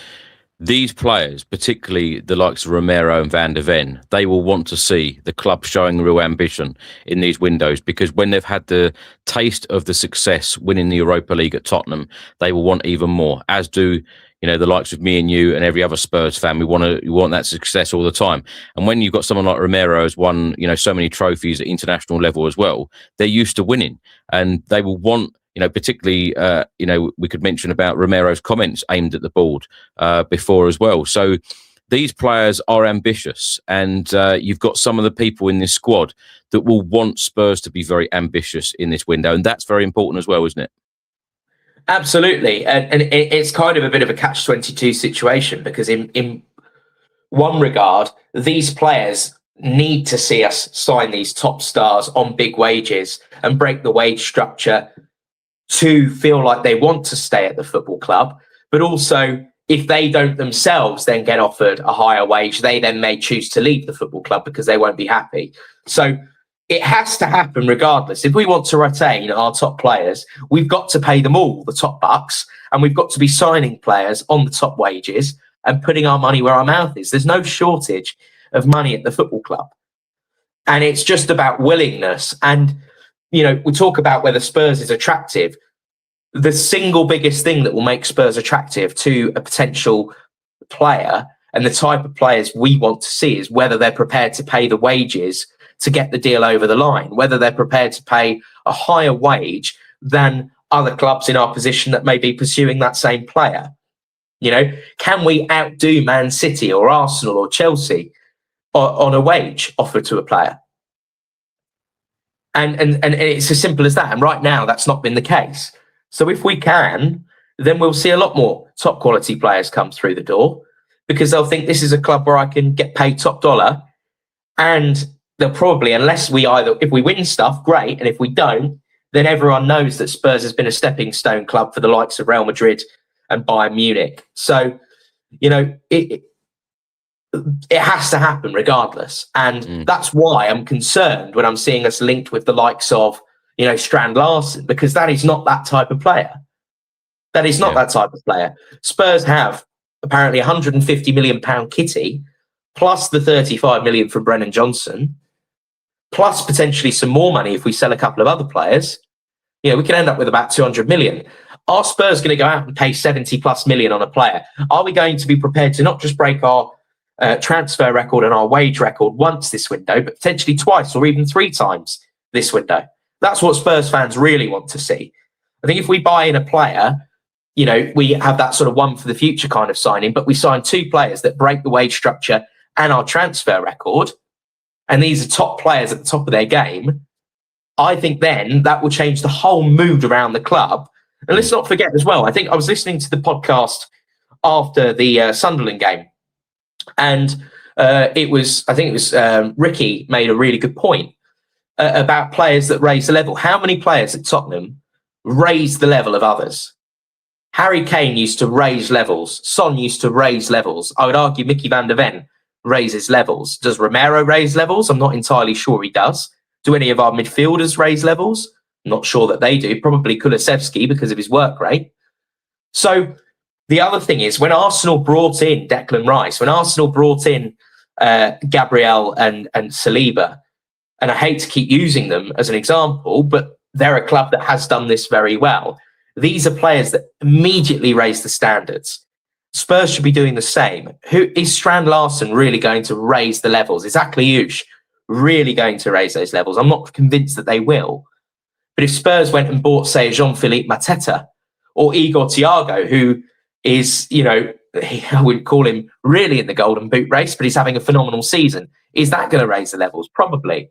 these players, particularly the likes of Romero and Van der Ven, they will want to see the club showing real ambition in these windows, because when they've had the taste of the success winning the Europa League at Tottenham, they will want even more, as do the likes of me and you and every other Spurs fan. We want that success all the time. And when you've got someone like Romero who's won so many trophies at international level as well, they're used to winning, and they will want, particularly, we could mention about Romero's comments aimed at the board before as well. So these players are ambitious, and you've got some of the people in this squad that will want Spurs to be very ambitious in this window. And that's very important as well, isn't it? Absolutely. And it's kind of a bit of a catch-22 situation, because in one regard, these players need to see us sign these top stars on big wages and break the wage structure to feel like they want to stay at the football club. But also, if they don't themselves then get offered a higher wage, they then may choose to leave the football club because they won't be happy. So it has to happen regardless. If we want to retain our top players, we've got to pay them all the top bucks, and we've got to be signing players on the top wages and putting our money where our mouth is. There's no shortage of money at the football club. And it's just about willingness. And, we talk about whether Spurs is attractive. The single biggest thing that will make Spurs attractive to a potential player and the type of players we want to see is whether they're prepared to pay the wages to get the deal over the line, whether they're prepared to pay a higher wage than other clubs in our position that may be pursuing that same player. Can we outdo Man City or Arsenal or Chelsea on a wage offered to a player? And it's as simple as that. And right now, that's not been the case. So if we can, then we'll see a lot more top quality players come through the door, because they'll think this is a club where I can get paid top dollar. And they'll probably, if we win stuff, great. And if we don't, then everyone knows that Spurs has been a stepping stone club for the likes of Real Madrid and Bayern Munich. So, it has to happen regardless. And that's why I'm concerned when I'm seeing us linked with the likes of, Strand Larsen, because that is not that type of player. That is not that type of player. Spurs have apparently £150 million kitty, plus the 35 million from Brennan Johnson, plus potentially some more money if we sell a couple of other players. We can end up with about 200 million. Are Spurs going to go out and pay 70 plus million on a player? Are we going to be prepared to not just break our transfer record and our wage record once this window, but potentially twice or even 3 times this window? That's what Spurs fans really want to see. I think if we buy in a player, we have that sort of one for the future kind of signing, but we sign 2 players that break the wage structure and our transfer record, and these are top players at the top of their game. I think then that will change the whole mood around the club. And let's not forget as well, I think I was listening to the podcast after the Sunderland game, and Ricky made a really good point about players that raise the level. How many players at Tottenham raise the level of others? Harry Kane used to raise levels. Son used to raise levels. I would argue Mickey van der Ven raises levels. Does Romero raise levels? I'm not entirely sure he does. Do any of our midfielders raise levels? I'm not sure that they do. Probably Kulusevski because of his work rate. So the other thing is, when Arsenal brought in Declan Rice, when Arsenal brought in Gabriel and Saliba, and I hate to keep using them as an example, but they're a club that has done this very well. These are players that immediately raise the standards. Spurs should be doing the same. Who is Strand Larsen really going to raise the levels? Is Akliouche really going to raise those levels? I'm not convinced that they will. But if Spurs went and bought, say, Jean-Philippe Mateta or Igor Thiago, who is, I wouldn't call him really in the golden boot race, but he's having a phenomenal season, is that going to raise the levels? Probably.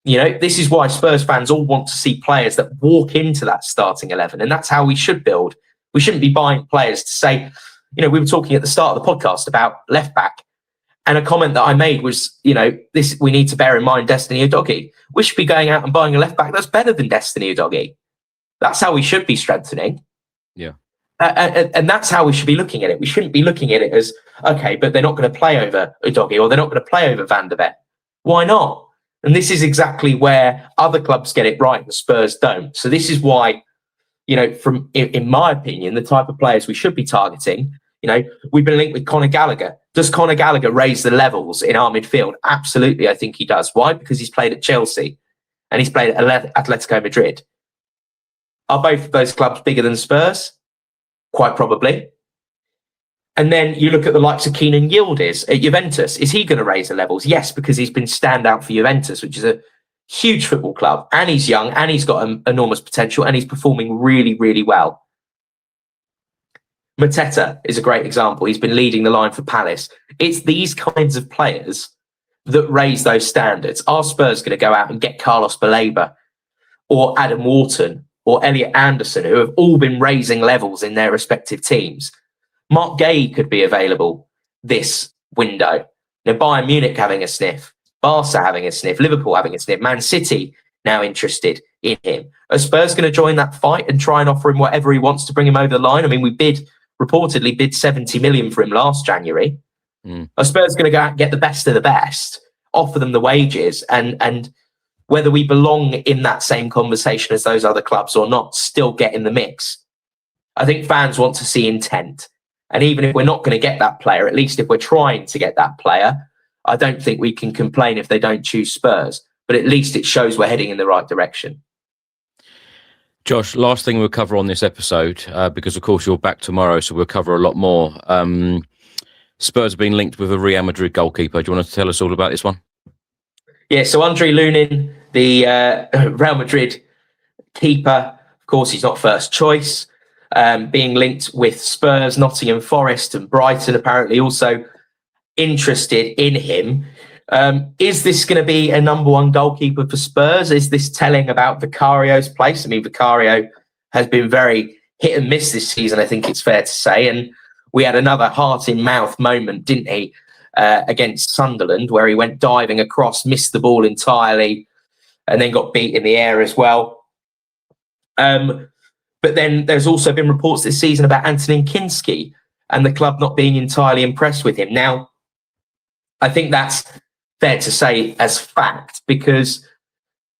This is why Spurs fans all want to see players that walk into that starting 11. And that's how we should build. We shouldn't be buying players to say, we were talking at the start of the podcast about left back. And a comment that I made was, we need to bear in mind Destiny Udogie. We should be going out and buying a left back that's better than Destiny Udogie. That's how we should be strengthening. Yeah. And that's how we should be looking at it. We shouldn't be looking at it as, okay, but they're not going to play over Udogie or they're not going to play over Van der Ven. Why not? And this is exactly where other clubs get it right and Spurs don't. So this is why, in my opinion, the type of players we should be targeting, we've been linked with Conor Gallagher. Does Conor Gallagher raise the levels in our midfield? Absolutely, I think he does. Why? Because he's played at Chelsea and he's played at Atletico Madrid. Are both of those clubs bigger than Spurs? Quite probably. And then you look at the likes of Kenan Yildiz at Juventus. Is he going to raise the levels? Yes, because he's been standout for Juventus, which is a huge football club. And he's young and he's got enormous potential and he's performing really, really well. Mateta is a great example. He's been leading the line for Palace. It's these kinds of players that raise those standards. Are Spurs going to go out and get Carlos Baleba or Adam Wharton or Elliot Anderson, who have all been raising levels in their respective teams? Mark Gay could be available this window. Bayern Munich having a sniff, Barca having a sniff, Liverpool having a sniff, Man City now interested in him. Are Spurs going to join that fight and try and offer him whatever he wants to bring him over the line? I mean, we reportedly bid 70 million for him last January. Are Spurs going to go out and get the best of the best, offer them the wages and whether we belong in that same conversation as those other clubs or not, still get in the mix. I think fans want to see intent. And even if we're not going to get that player, at least if we're trying to get that player, I don't think we can complain if they don't choose Spurs. But at least it shows we're heading in the right direction. Josh, last thing we'll cover on this episode, because of course you're back tomorrow, so we'll cover a lot more. Spurs have been linked with a Real Madrid goalkeeper. Do you want to tell us all about this one? Yeah, so Andre Lunin, the Real Madrid keeper, of course, he's not first choice, being linked with Spurs, Nottingham Forest and Brighton, apparently also interested in him. Is this going to be a number one goalkeeper for Spurs? Is this telling about Vicario's place? I mean, Vicario has been very hit and miss this season, I think it's fair to say. And we had another heart-in-mouth moment, didn't he, against Sunderland, where he went diving across, missed the ball entirely, and then got beat in the air as well. But then there's also been reports this season about Antonin Kinski and the club not being entirely impressed with him. Now, I think that's fair to say as fact, because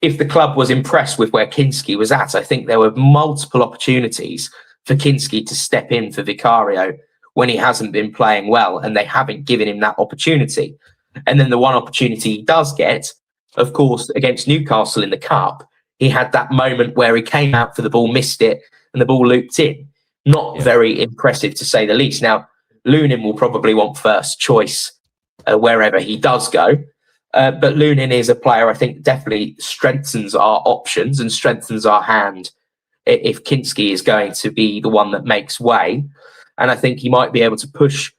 if the club was impressed with where Kinski was at, I think there were multiple opportunities for Kinski to step in for Vicario when he hasn't been playing well, and they haven't given him that opportunity. And then the one opportunity he does get, of course, against Newcastle in the Cup, he had that moment where he came out for the ball, missed it, and the ball looped in. Not very impressive, to say the least. Now, Lunin will probably want first choice wherever he does go. But Lunin is a player I think definitely strengthens our options and strengthens our hand if Kinski is going to be the one that makes way. And I think he might be able to push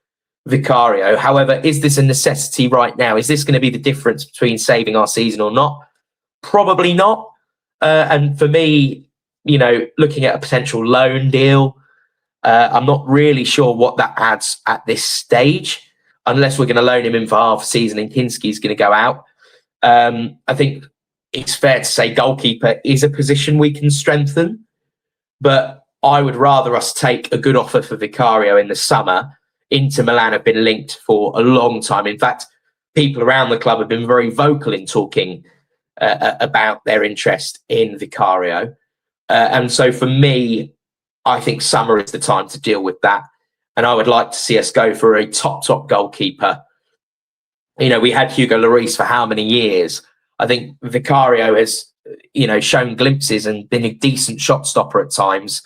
Vicario. However, is this a necessity right now? Is this going to be the difference between saving our season or not? Probably not. And for me, looking at a potential loan deal, I'm not really sure what that adds at this stage, unless we're going to loan him in for half a season and Kinski's going to go out. I think it's fair to say goalkeeper is a position we can strengthen, but I would rather us take a good offer for Vicario in the summer. Inter Milan have been linked for a long time. In fact, people around the club have been very vocal in talking about their interest in Vicario. And so for me, I think summer is the time to deal with that. And I would like to see us go for a top goalkeeper. We had Hugo Lloris for how many years? I think Vicario has, shown glimpses and been a decent shot stopper at times,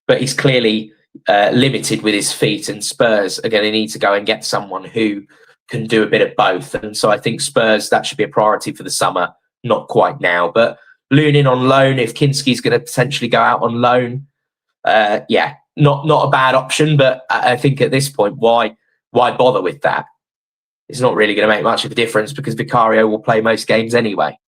but he's clearly limited with his feet, and Spurs are going to need to go and get someone who can do a bit of both. And so I think Spurs, that should be a priority for the summer, not quite now. But Lunin on loan, if Kinski's going to potentially go out on loan, not a bad option. But I think at this point, why bother with that? It's not really going to make much of a difference because Vicario will play most games anyway.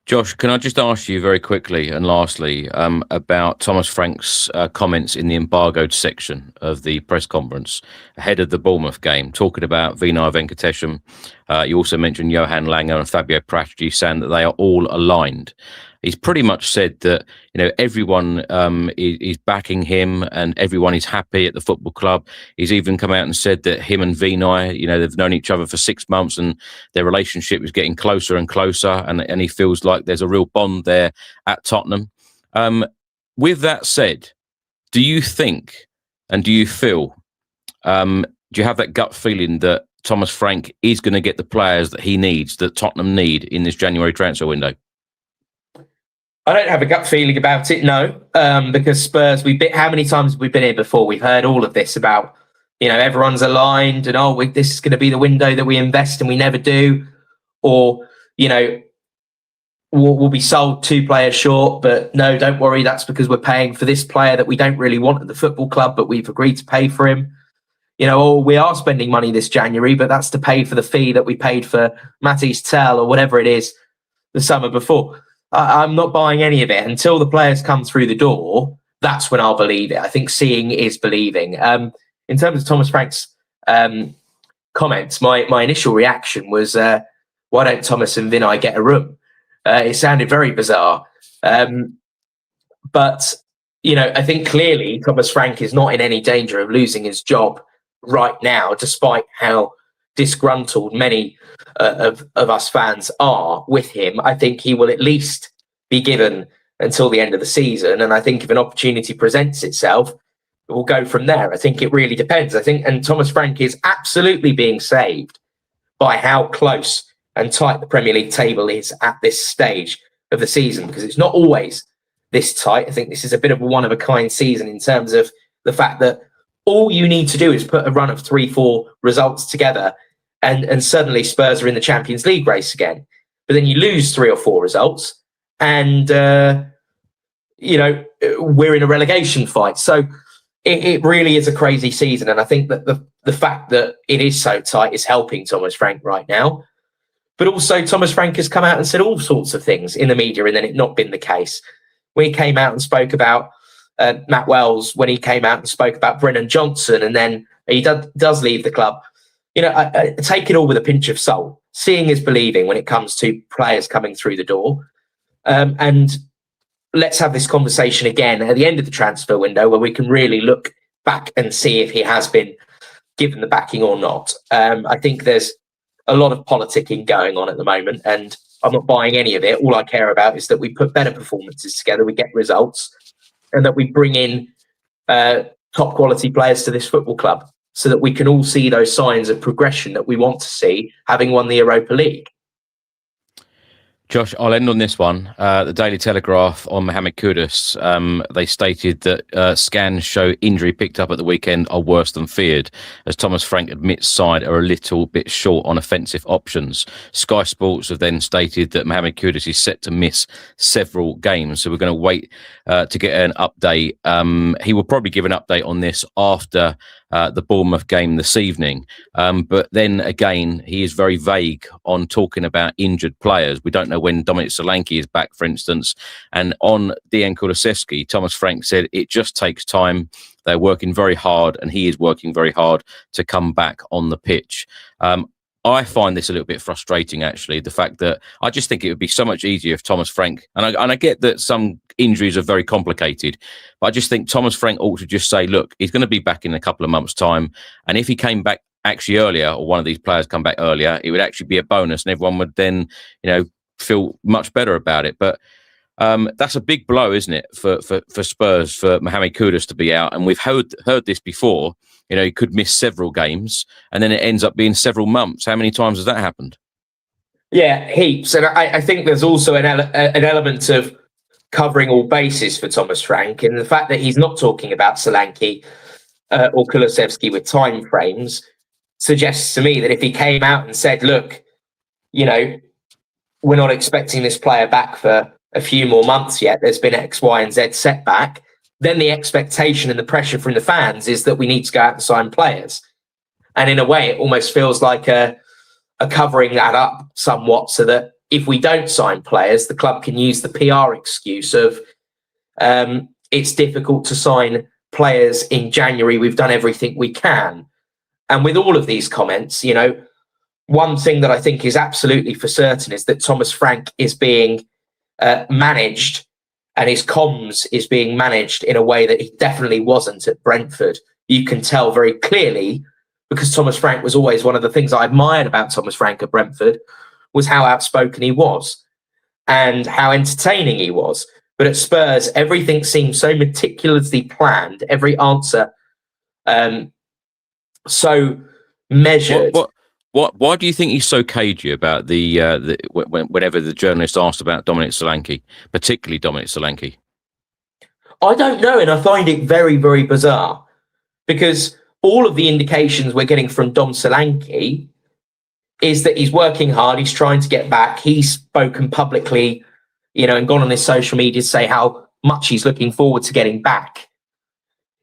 Josh, can I just ask you very quickly and lastly about Thomas Frank's comments in the embargoed section of the press conference ahead of the Bournemouth game, talking about Vinay Venkatesham. You also mentioned Johan Langer and Fabio Paratici, saying that they are all aligned. He's pretty much said that everyone is backing him and everyone is happy at the football club. He's even come out and said that him and Vinay, they've known each other for 6 months and their relationship is getting closer and closer, and he feels like there's a real bond there at Tottenham. With that said, do you think and do you feel, do you have that gut feeling that Thomas Frank is going to get the players that he needs, that Tottenham need in this January transfer window? I don't have a gut feeling about it, no, because Spurs, how many times have we been here before? We've heard all of this about, everyone's aligned and, this is going to be the window that we invest and we never do. Or, we'll be sold 2 players short, but no, don't worry, that's because we're paying for this player that we don't really want at the football club, but we've agreed to pay for him. Or we are spending money this January, but that's to pay for the fee that we paid for Matisse Tell or whatever it is the summer before. I'm not buying any of it until the players come through the door. That's when I'll believe it. I think seeing is believing. In terms of Thomas Frank's comments, my initial reaction was, why don't Thomas and Vinay get a room? It sounded very bizarre. But, I think clearly Thomas Frank is not in any danger of losing his job right now, despite how disgruntled many of us fans are with him, I think he will at least be given until the end of the season. And I think if an opportunity presents itself, we'll go from there. I think it really depends. And Thomas Frank is absolutely being saved by how close and tight the Premier League table is at this stage of the season, because it's not always this tight. I think this is a bit of a one-of-a-kind season in terms of the fact that all you need to do is put a run of 3-4 results together and suddenly Spurs are in the Champions League race again. But then you lose 3 or 4 results and, we're in a relegation fight. So it really is a crazy season. And I think that the fact that it is so tight is helping Thomas Frank right now. But also Thomas Frank has come out and said all sorts of things in the media and then it not been the case. We came out and spoke about Matt Wells, when he came out and spoke about Brennan Johnson, and then he does leave the club. I take it all with a pinch of salt. Seeing is believing when it comes to players coming through the door. And let's have this conversation again at the end of the transfer window where we can really look back and see if he has been given the backing or not. I think there's a lot of politicking going on at the moment, and I'm not buying any of it. All I care about is that we put better performances together, we get results, and that we bring in top quality players to this football club so that we can all see those signs of progression that we want to see, having won the Europa League. Josh, I'll end on this one. The Daily Telegraph on Mohamed Kudus, they stated that scans show injury picked up at the weekend are worse than feared, as Thomas Frank admits side are a little bit short on offensive options. Sky Sports have then stated that Mohamed Kudus is set to miss several games, so we're going to wait to get an update. He will probably give an update on this after the Bournemouth game this evening. But then again, he is very vague on talking about injured players. We don't know when Dominic Solanke is back, for instance. And on Dejan Kulusevski, Thomas Frank said it just takes time. They're working very hard, and he is working very hard to come back on the pitch. I find this a little bit frustrating, actually, the fact that I just think it would be so much easier if Thomas Frank, and I get that some injuries are very complicated, but I just think Thomas Frank ought to just say, look, he's going to be back in a couple of months' time. And if he came back actually earlier, or one of these players come back earlier, it would actually be a bonus and everyone would then, feel much better about it. But that's a big blow, isn't it, for Spurs, for Mohamed Kudus to be out. And we've heard this before. He could miss several games and then it ends up being several months. How many times has that happened? Yeah, heaps. And I think there's also an element of covering all bases for Thomas Frank, and the fact that he's not talking about Solanke or Kulusevski with time frames suggests to me that if he came out and said, look, we're not expecting this player back for a few more months yet, there's been X, Y, and Z setback, then the expectation and the pressure from the fans is that we need to go out and sign players. And in a way, it almost feels like a covering that up somewhat, so that if we don't sign players, the club can use the PR excuse of it's difficult to sign players in January. We've done everything we can. And with all of these comments, one thing that I think is absolutely for certain is that Thomas Frank is being managed, and his comms is being managed in a way that he definitely wasn't at Brentford. You can tell very clearly, because Thomas Frank was always one of the things I admired about Thomas Frank at Brentford, was how outspoken he was and how entertaining he was. But at Spurs, everything seemed so meticulously planned, every answer so measured. Why do you think he's so cagey about whenever the journalist asked about Dominic Solanke, particularly Dominic Solanke? I don't know, and I find it very, very bizarre, because all of the indications we're getting from Dom Solanke is that he's working hard, he's trying to get back, he's spoken publicly, and gone on his social media to say how much he's looking forward to getting back.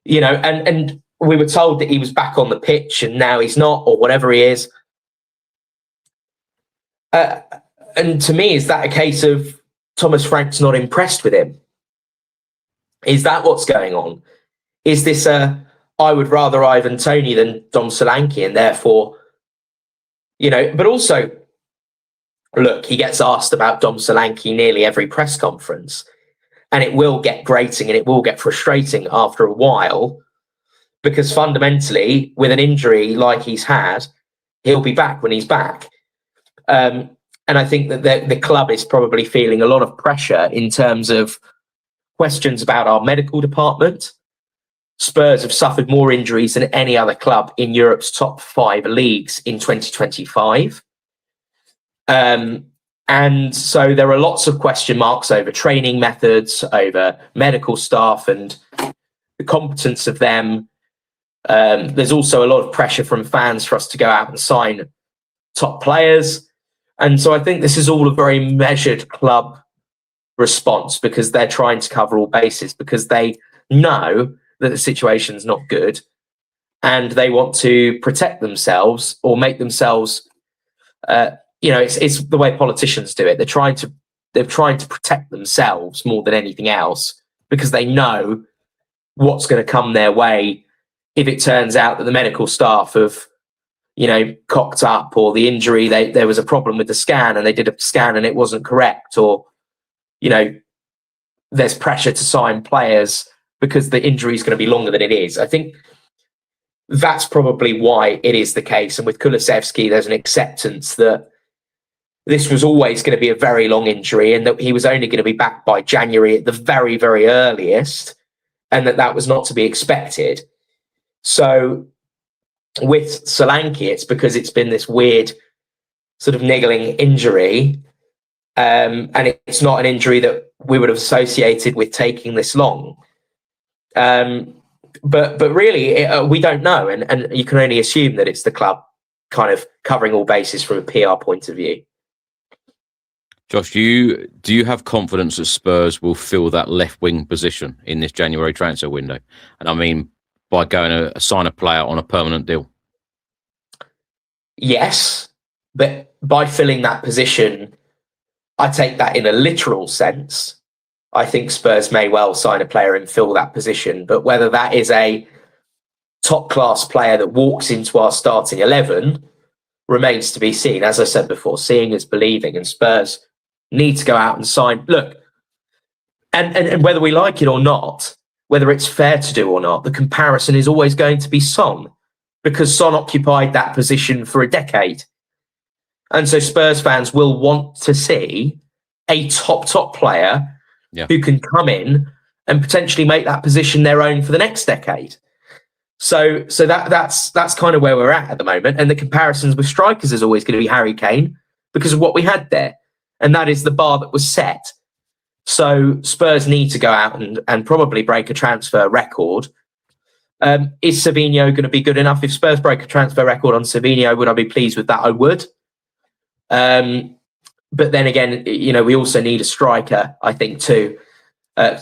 And we were told that he was back on the pitch and now he's not, or whatever he is. And to me, is that a case of Thomas Frank's not impressed with him? Is that what's going on? Is this I would rather Ivan Toney than Dom Solanke, and therefore, but also, look, he gets asked about Dom Solanke nearly every press conference, and it will get grating and it will get frustrating after a while, because fundamentally, with an injury like he's had, he'll be back when he's back. And I think that the club is probably feeling a lot of pressure in terms of questions about our medical department. Spurs have suffered more injuries than any other club in Europe's top 5 leagues in 2025. And so there are lots of question marks over training methods, over medical staff and the competence of them. There's also a lot of pressure from fans for us to go out and sign top players. And so I think this is all a very measured club response, because they're trying to cover all bases, because they know that the situation's not good and they want to protect themselves or make themselves, it's the way politicians do it. They're trying to protect themselves more than anything else, because they know what's going to come their way if it turns out that the medical staff have cocked up, or the injury, there was a problem with the scan and they did a scan and it wasn't correct, or there's pressure to sign players because the injury is going to be longer than it is. I think that's probably why it is the case. And with Kulusevski, there's an acceptance that this was always going to be a very long injury and that he was only going to be back by January at the very, very earliest, and that was not to be expected. So with Solanke, it's because it's been this weird sort of niggling injury, and it's not an injury that we would have associated with taking this long. But really, we don't know, and you can only assume that it's the club kind of covering all bases from a PR point of view. Josh, do you have confidence that Spurs will fill that left wing position in this January transfer window? And I mean, by going to sign a player on a permanent deal. Yes, but by filling that position, I take that in a literal sense. I think Spurs may well sign a player and fill that position, but whether that is a top-class player that walks into our starting 11 remains to be seen. As I said before, seeing is believing, and Spurs need to go out and sign. Look, and whether we like it or not, whether it's fair to do or not, the comparison is always going to be Son, because Son occupied that position for a decade. And so Spurs fans will want to see a top player who can come in and potentially make that position their own for the next decade. So that's kind of where we're at the moment. And the comparisons with strikers is always going to be Harry Kane because of what we had there. And that is the bar that was set. So Spurs need to go out and probably break a transfer record. Is Savinho going to be good enough? If Spurs break a transfer record on Savinho, would I be pleased with that? I would. But then again, we also need a striker, I think, to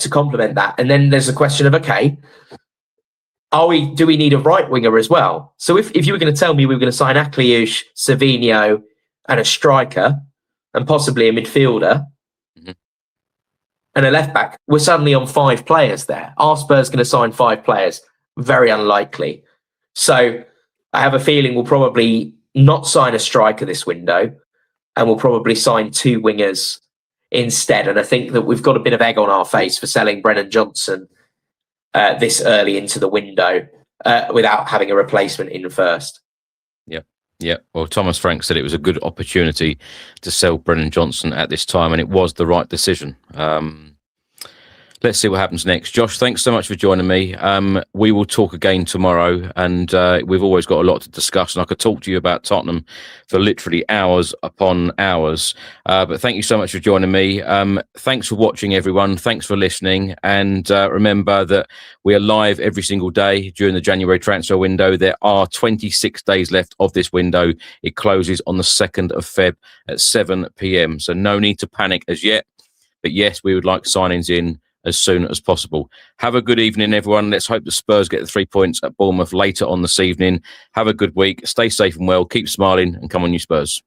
complement that. And then there's a question of, okay, do we need a right winger as well? So if you were going to tell me we were going to sign Akliouche, Savinho, and a striker, and possibly a midfielder, and a left back, we're suddenly on 5 players there. Are Spurs going to sign 5 players? Very unlikely. So I have a feeling we'll probably not sign a striker this window, and we'll probably sign 2 wingers instead. And I think that we've got a bit of egg on our face for selling Brennan Johnson this early into the window without having a replacement in first. Yeah. Well, Thomas Frank said it was a good opportunity to sell Brennan Johnson at this time, and it was the right decision. Let's see what happens next. Josh, thanks so much for joining me. We will talk again tomorrow, and we've always got a lot to discuss, and I could talk to you about Tottenham for literally hours upon hours. But thank you so much for joining me. Thanks for watching, everyone. Thanks for listening. And remember that we are live every single day during the January transfer window. There are 26 days left of this window. It closes on the 2nd of Feb at 7 p.m. So no need to panic as yet. But yes, we would like signings in as soon as possible. Have a good evening, everyone. Let's hope the Spurs get the 3 points at Bournemouth later on this evening. Have a good week. Stay safe and well. Keep smiling, and come on, you Spurs.